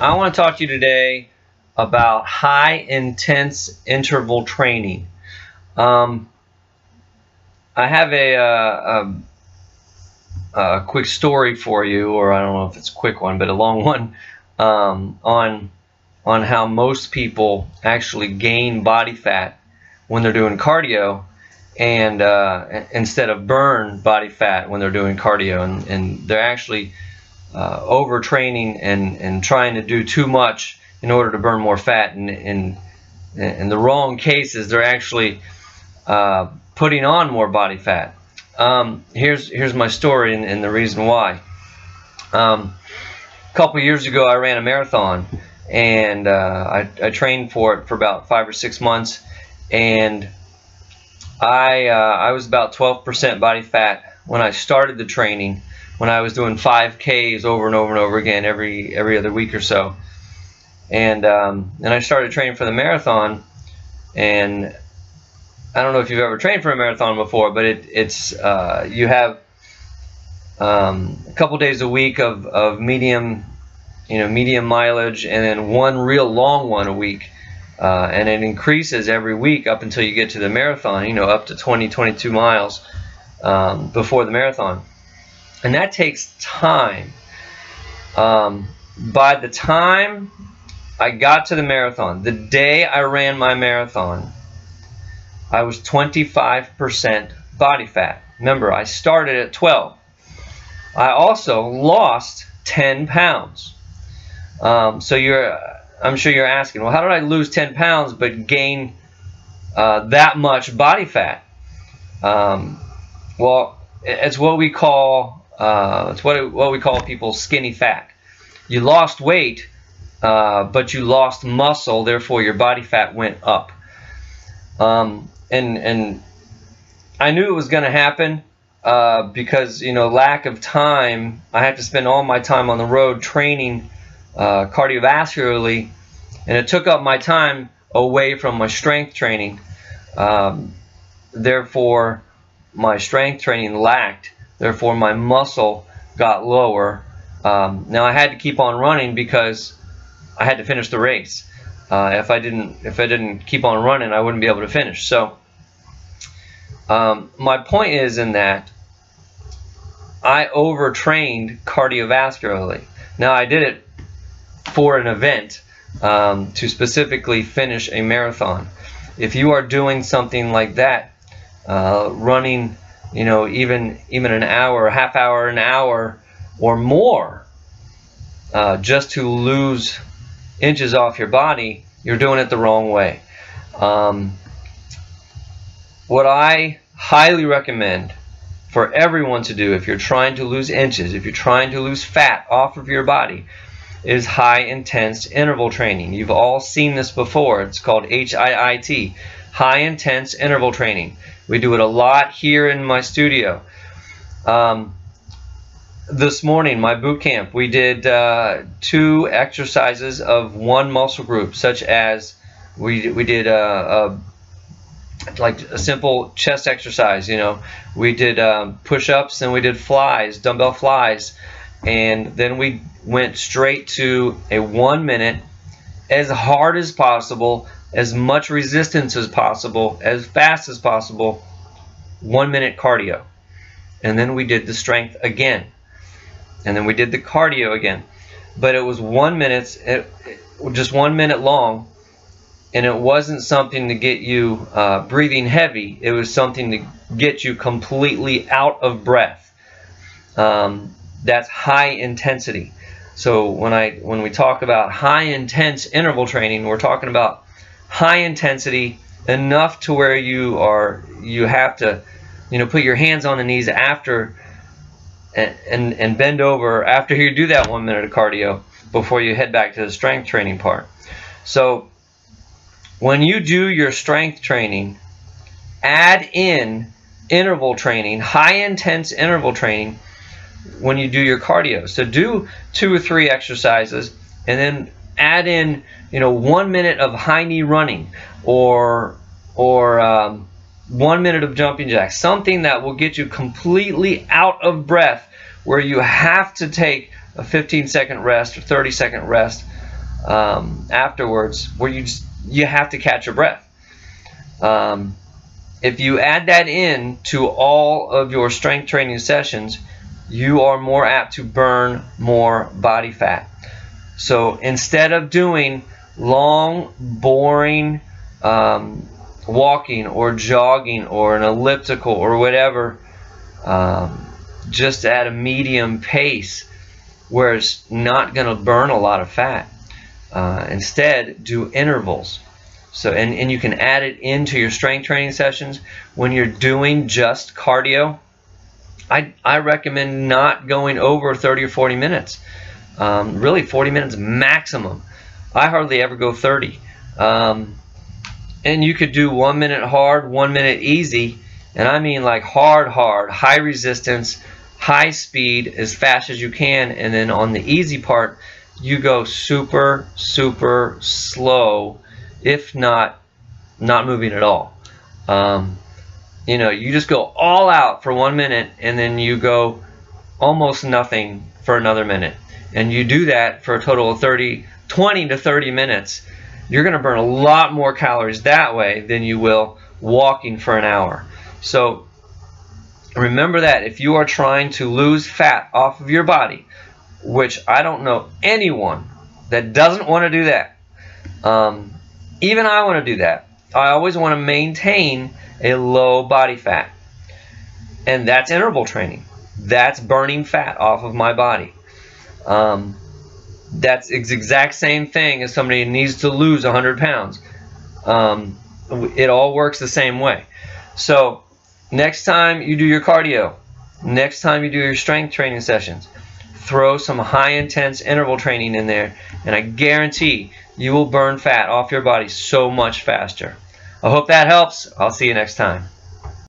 I want to talk to you today about high intense interval training. I have a quick story for you, or I don't know if it's a quick one, but a long one, on how most people actually gain body fat when they're doing cardio, and instead of burn body fat when they're doing cardio, and they're actually overtraining and trying to do too much in order to burn more fat, and in the wrong cases they're actually putting on more body fat. Here's my story and the reason why. A couple years ago I ran a marathon, and I trained for it for about 5 or 6 months, and I was about 12% body fat when I started the training, when I was doing 5Ks over and over and over again every other week or so. And I started training for the marathon, and I don't know if you've ever trained for a marathon before, but it's you have a couple days a week of medium mileage, and then one real long one a week, and it increases every week up until you get to the marathon, up to 22 miles before the marathon. And that takes time. By the time I got to the marathon, the day I ran my marathon, I was 25% body fat. Remember, I started at 12. I also lost 10 pounds. So I'm sure you're asking, well, how did I lose 10 pounds but gain that much body fat? Well, it's what we call what we call people skinny fat. You lost weight, but you lost muscle, therefore your body fat went up. And I knew it was going to happen because lack of time. I had to spend all my time on the road training cardiovascularly, and it took up my time away from my strength training. Therefore, my strength training lacked. Therefore, my muscle got lower. Now I had to keep on running because I had to finish the race. If I didn't keep on running, I wouldn't be able to finish. So my point is in that I overtrained cardiovascularly. Now I did it for an event, to specifically finish a marathon. If you are doing something like that, running even an hour, a half hour, an hour or more, just to lose inches off your body, you're doing it the wrong way. What I highly recommend for everyone to do, if you're trying to lose inches, if you're trying to lose fat off of your body, is high intense interval training. You've all seen this before. It's called HIIT, high intense interval training. We do it a lot here in my studio. This morning, my boot camp, we did 2 exercises of one muscle group, such as we did like a simple chest exercise. We did push-ups, and we did flies, dumbbell flies, and then we went straight to a 1 minute, as hard as possible, as much resistance as possible, as fast as possible, 1 minute cardio. And then we did the strength again, and then we did the cardio again. But it was 1 minute, just 1 minute long, and it wasn't something to get you breathing heavy. It was something to get you completely out of breath. That's high intensity. So when we talk about high intense interval training, we're talking about high intensity enough to where you have to put your hands on the knees after and bend over after you do that 1 minute of cardio before you head back to the strength training part. So when you do your strength training, add in interval training, high intense interval training, when you do your cardio. So do 2 or 3 exercises, and then add in 1 minute of high knee running, or 1 minute of jumping jacks, something that will get you completely out of breath, where you have to take a 15-second rest or 30-second rest afterwards, where you have to catch your breath. If you add that in to all of your strength training sessions, you are more apt to burn more body fat. So instead of doing long, boring walking or jogging or an elliptical or whatever, just at a medium pace where it's not going to burn a lot of fat, instead do intervals. So, and you can add it into your strength training sessions. When you're doing just cardio, I recommend not going over 30 or 40 minutes. Really 40 minutes maximum. I hardly ever go 30. And you could do 1 minute hard, 1 minute easy. And I mean like hard, high resistance, high speed, as fast as you can. And then on the easy part, you go super, super slow, if not moving at all. You know, you just go all out for 1 minute, and then you go almost nothing for another minute. And you do that for a total of 20 to 30 minutes. You're going to burn a lot more calories that way than you will walking for an hour. So remember that if you are trying to lose fat off of your body, which I don't know anyone that doesn't want to do that. Even I want to do that. I always want to maintain a low body fat. And that's interval training. That's burning fat off of my body. That's the exact same thing as somebody who needs to lose 100 pounds. It all works the same way. So next time you do your cardio, next time you do your strength training sessions, throw some high intense interval training in there, and I guarantee you will burn fat off your body so much faster. I hope that helps. I'll see you next time.